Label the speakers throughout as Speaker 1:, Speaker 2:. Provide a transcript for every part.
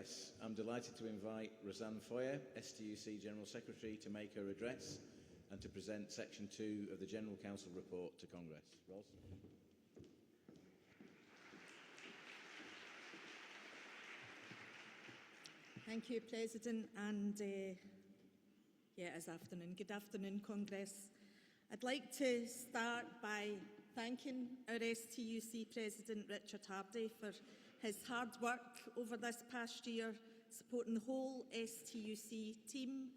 Speaker 1: address. I'm delighted to invite Rosanne Foyer, STUC General Secretary, to make her address and to present Section 2 of the General Council report to Congress. Ros?
Speaker 2: Thank you, President, and it is afternoon. Good afternoon, Congress. I'd like to start by thanking our STUC President Richard Hardy for his hard work over this past year, supporting the whole STUC team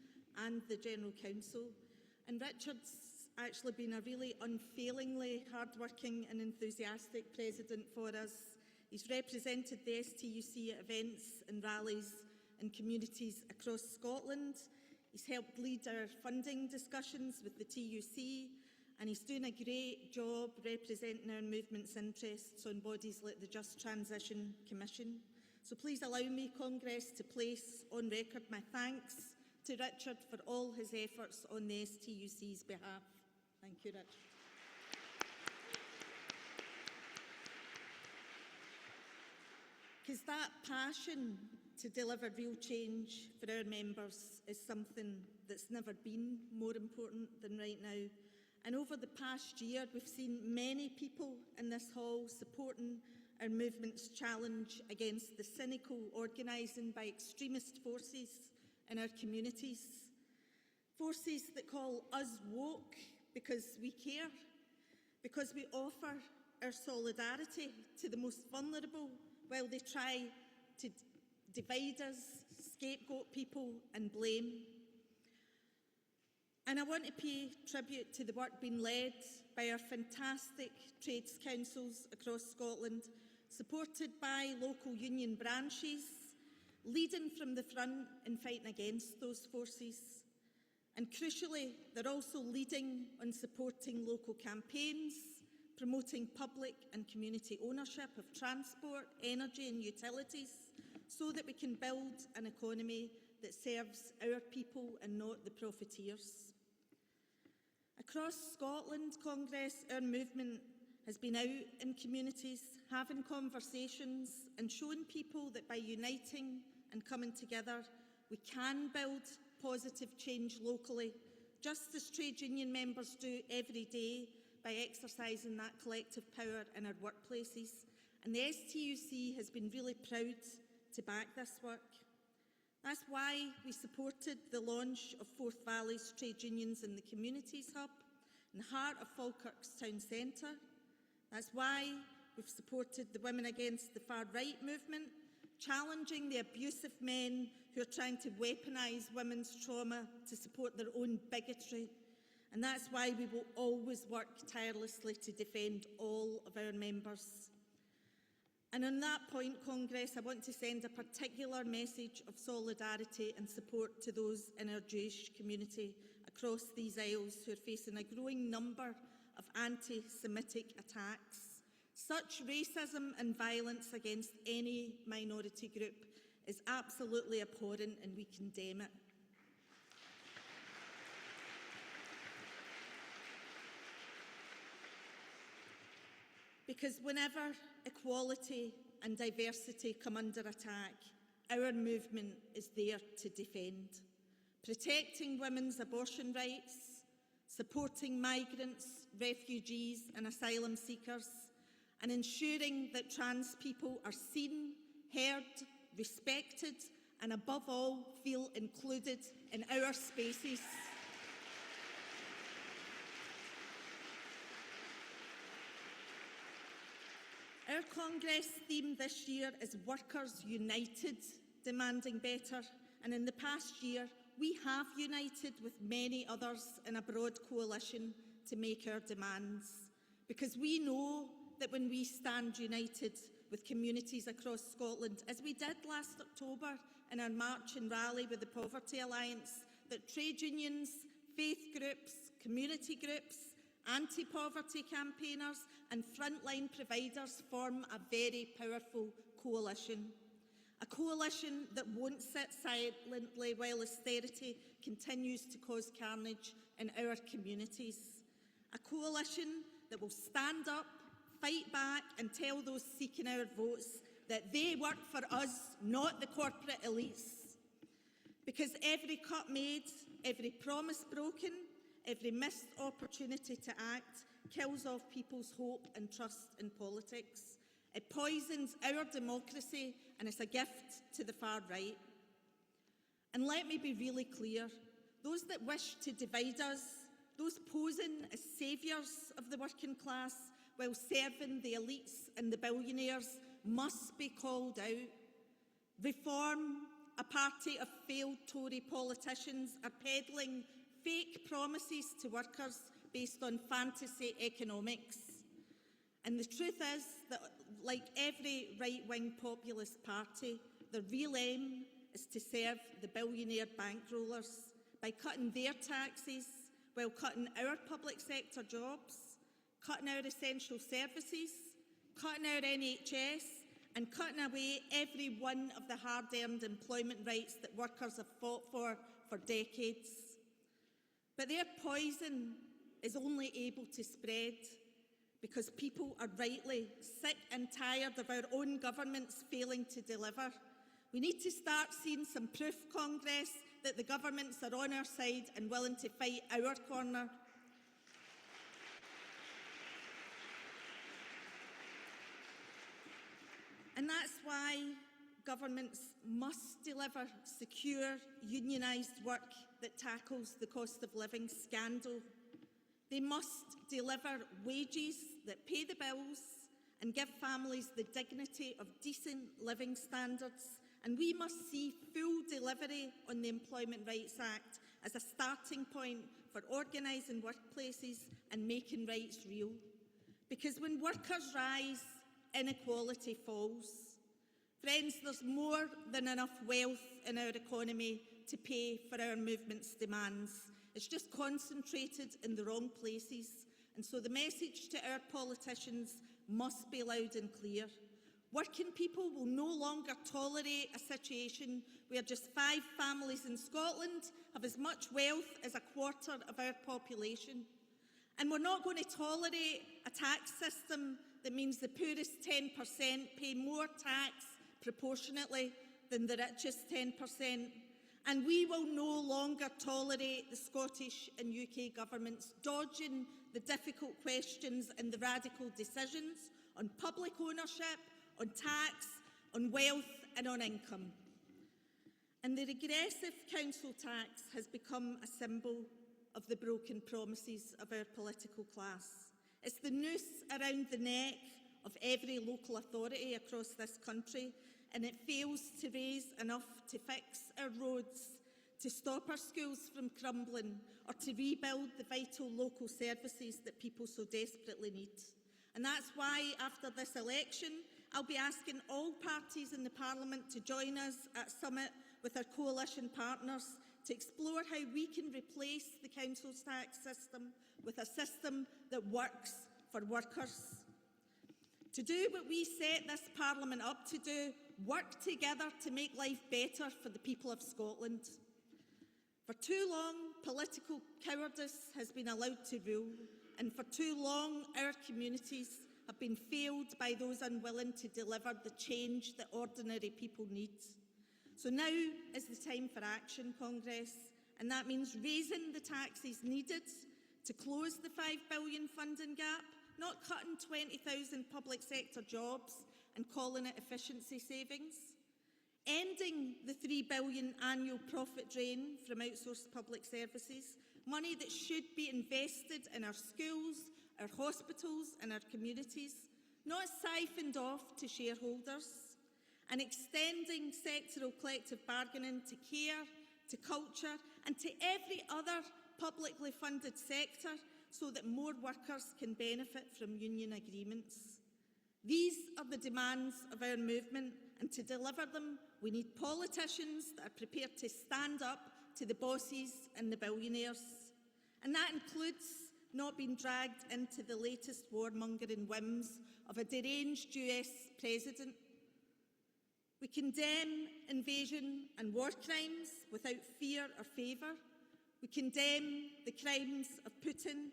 Speaker 2: and the General Council. And Richard's actually been a really unfailingly hard-working and enthusiastic President for us. He's represented the STUC at events and rallies in communities across Scotland. He's helped lead our funding discussions with the TUC, and he's doing a great job representing our movement's interests on bodies like the Just Transition Commission. So please allow me, Congress, to place on record my thanks to Richard for all his efforts on the STUC's behalf. Thank you, Richard. Because that passion to deliver real change for our members is something that's never been more important than right now. And over the past year, we've seen many people in this hall supporting our movement's challenge against the cynical organising by extremist forces in our communities. Forces that call us woke because we care, because we offer our solidarity to the most vulnerable while they try to divide us, scapegoat people and blame. And I want to pay tribute to the work being led by our fantastic trades councils across Scotland, supported by local union branches, leading from the front in fighting against those forces. And crucially, they're also leading on supporting local campaigns, promoting public and community ownership of transport, energy and utilities, so that we can build an economy that serves our people and not the profiteers. Across Scotland, Congress, our movement has been out in communities, having conversations and showing people that by uniting and coming together, we can build positive change locally, just as trade union members do every day by exercising that collective power in our workplaces. And the STUC has been really proud to back this work. That's why we supported the launch of Forth Valley's trade unions in the Communities Hub in the heart of Falkirk's town centre. That's why we've supported the Women Against the Far Right movement, challenging the abusive men who are trying to weaponise women's trauma to support their own bigotry. And that's why we will always work tirelessly to defend all of our members. And on that point, Congress, I want to send a particular message of solidarity and support to those in our Jewish community across these aisles who are facing a growing number of anti-Semitic attacks. Such racism and violence against any minority group is absolutely abhorrent, and we condemn it. Because whenever equality and diversity come under attack, our movement is there to defend, protecting women's abortion rights, supporting migrants, refugees and asylum seekers, and ensuring that trans people are seen, heard, respected, and above all, feel included in our spaces. Our Congress theme this year is Workers United, demanding better, and in the past year we have united with many others in a broad coalition to make our demands, because we know that when we stand united with communities across Scotland, as we did last October in our march and rally with the Poverty Alliance, that trade unions, faith groups, community groups, anti-poverty campaigners and frontline providers form a very powerful coalition. A coalition that won't sit silently while austerity continues to cause carnage in our communities. A coalition that will stand up, fight back and tell those seeking our votes that they work for us, not the corporate elites. Because every cut made, every promise broken, every missed opportunity to act kills off people's hope and trust in politics. It poisons our democracy, and it's a gift to the far right. And let me be really clear, those that wish to divide us, those posing as saviours of the working class while serving the elites and the billionaires, must be called out. Reform, a party of failed Tory politicians, are peddling fake promises to workers based on fantasy economics. And the truth is that, like every right-wing populist party, their real aim is to serve the billionaire bankrollers by cutting their taxes while cutting our public sector jobs, cutting our essential services, cutting our NHS, and cutting away every one of the hard-earned employment rights that workers have fought for decades. But their poison is only able to spread because people are rightly sick and tired of our own governments failing to deliver. We need to start seeing some proof, Congress, that the governments are on our side and willing to fight our corner. And that's why governments must deliver secure, unionised work that tackles the cost of living scandal. They must deliver wages that pay the bills and give families the dignity of decent living standards. And we must see full delivery on the Employment Rights Act as a starting point for organising workplaces and making rights real. Because when workers rise, inequality falls. Friends, there's more than enough wealth in our economy to pay for our movement's demands. It's just concentrated in the wrong places. And so the message to our politicians must be loud and clear. Working people will no longer tolerate a situation where just 5 families in Scotland have as much wealth as a quarter of our population. And we're not going to tolerate a tax system that means the poorest 10% pay more tax proportionately than the richest 10%. And we will no longer tolerate the Scottish and UK governments dodging the difficult questions and the radical decisions on public ownership, on tax, on wealth and on income. And the regressive council tax has become a symbol of the broken promises of our political class. It's the noose around the neck of every local authority across this country, and it fails to raise enough to fix our roads, to stop our schools from crumbling, or to rebuild the vital local services that people so desperately need. And that's why, after this election, I'll be asking all parties in the Parliament to join us at Summit with our coalition partners to explore how we can replace the council's tax system with a system that works for workers. To do what we set this Parliament up to do, work together to make life better for the people of Scotland. For too long, political cowardice has been allowed to rule, and for too long, our communities have been failed by those unwilling to deliver the change that ordinary people need. So now is the time for action, Congress, and that means raising the taxes needed to close the £5 billion funding gap, not cutting 20,000 public sector jobs and calling it efficiency savings, ending the £3 billion annual profit drain from outsourced public services, money that should be invested in our schools, our hospitals and our communities, not siphoned off to shareholders, and extending sectoral collective bargaining to care, to culture and to every other publicly funded sector so that more workers can benefit from union agreements. These are the demands of our movement, and to deliver them, we need politicians that are prepared to stand up to the bosses and the billionaires. And that includes not being dragged into the latest warmongering whims of a deranged US president. We condemn invasion and war crimes without fear or favour. We condemn the crimes of Putin,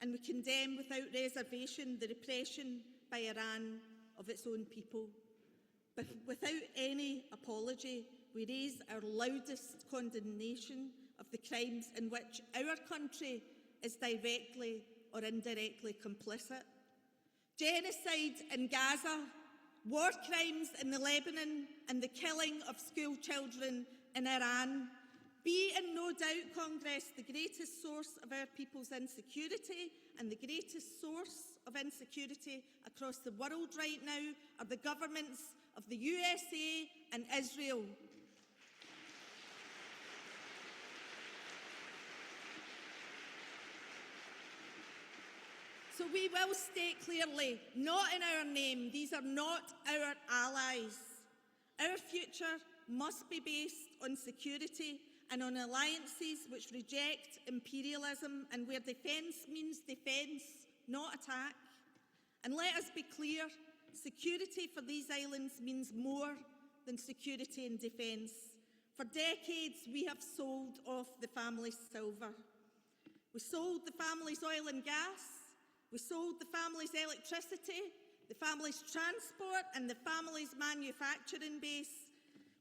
Speaker 2: and we condemn without reservation the repression by Iran of its own people. But without any apology, we raise our loudest condemnation of the crimes in which our country is directly or indirectly complicit. Genocide in Gaza, war crimes in the Lebanon, and the killing of school children in Iran. Be in no doubt, Congress, the greatest source of our people's insecurity and the greatest source of insecurity across the world right now are the governments of the USA and Israel. So we will state clearly, not in our name, these are not our allies. Our future must be based on security and on alliances which reject imperialism and where defence means defence, not attack. And let us be clear, security for these islands means more than security and defence. For decades, we have sold off the family's silver. We sold the family's oil and gas. We sold the family's electricity, the family's transport and the family's manufacturing base.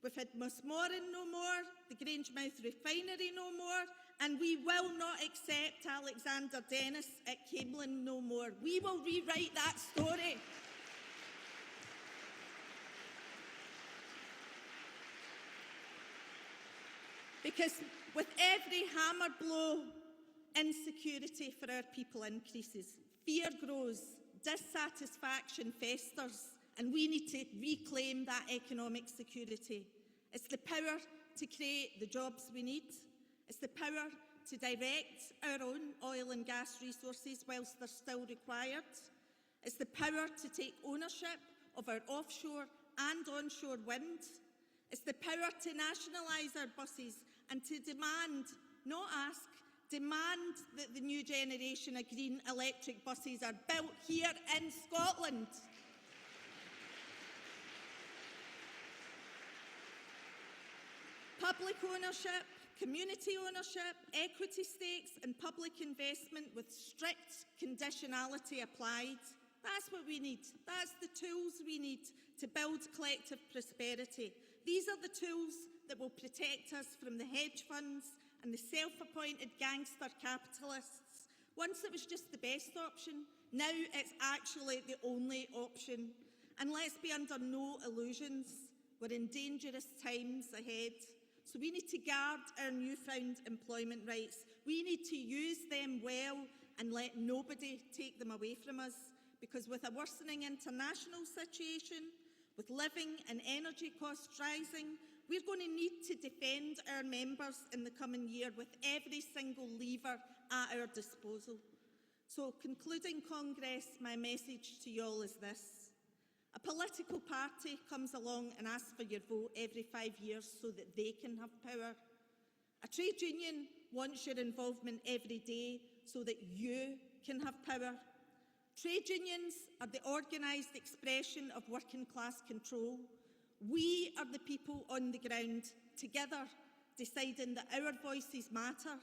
Speaker 2: We've had Musmoran no more, the Grangemouth refinery no more, and we will not accept Alexander Dennis at Camelin no more. We will rewrite that story. Because with every hammer blow, insecurity for our people increases. Fear grows, dissatisfaction festers, and we need to reclaim that economic security. It's the power to create the jobs we need. It's the power to direct our own oil and gas resources whilst they're still required. It's the power to take ownership of our offshore and onshore wind. It's the power to nationalise our buses and to demand, not ask, demand that the new generation of green electric buses are built here in Scotland. Public ownership, community ownership, equity stakes and public investment with strict conditionality applied. That's what we need. That's the tools we need to build collective prosperity. These are the tools that will protect us from the hedge funds and the self-appointed gangster capitalists. Once it was just the best option, now it's actually the only option. And let's be under no illusions, we're in dangerous times ahead. So we need to guard our newfound employment rights. We need to use them well and let nobody take them away from us. Because with a worsening international situation, with living and energy costs rising, we're going to need to defend our members in the coming year with every single lever at our disposal. So, concluding Congress, my message to you all is this. A political party comes along and asks for your vote every 5 years so that they can have power. A trade union wants your involvement every day so that you can have power. Trade unions are the organised expression of working class control. We are the people on the ground, together, deciding that our voices matter,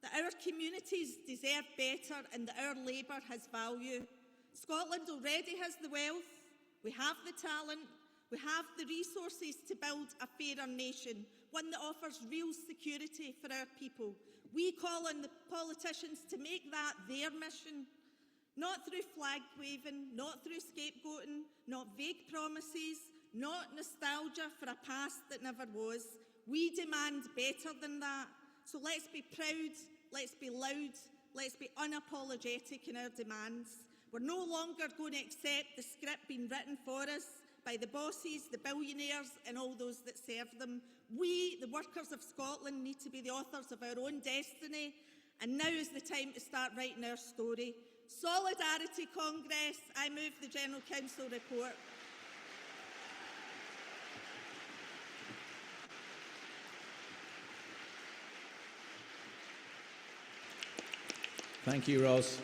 Speaker 2: that our communities deserve better and that our labour has value. Scotland already has the wealth, we have the talent, we have the resources to build a fairer nation, one that offers real security for our people. We call on the politicians to make that their mission. Not through flag waving, not through scapegoating, not vague promises, not nostalgia for a past that never was. We demand better than that. So let's be proud, let's be loud, let's be unapologetic in our demands. We're no longer going to accept the script being written for us by the bosses, the billionaires and all those that serve them. We, the workers of Scotland, need to be the authors of our own destiny, and now is the time to start writing our story. Solidarity Congress, I move the General Council report.
Speaker 1: Thank you, Ros.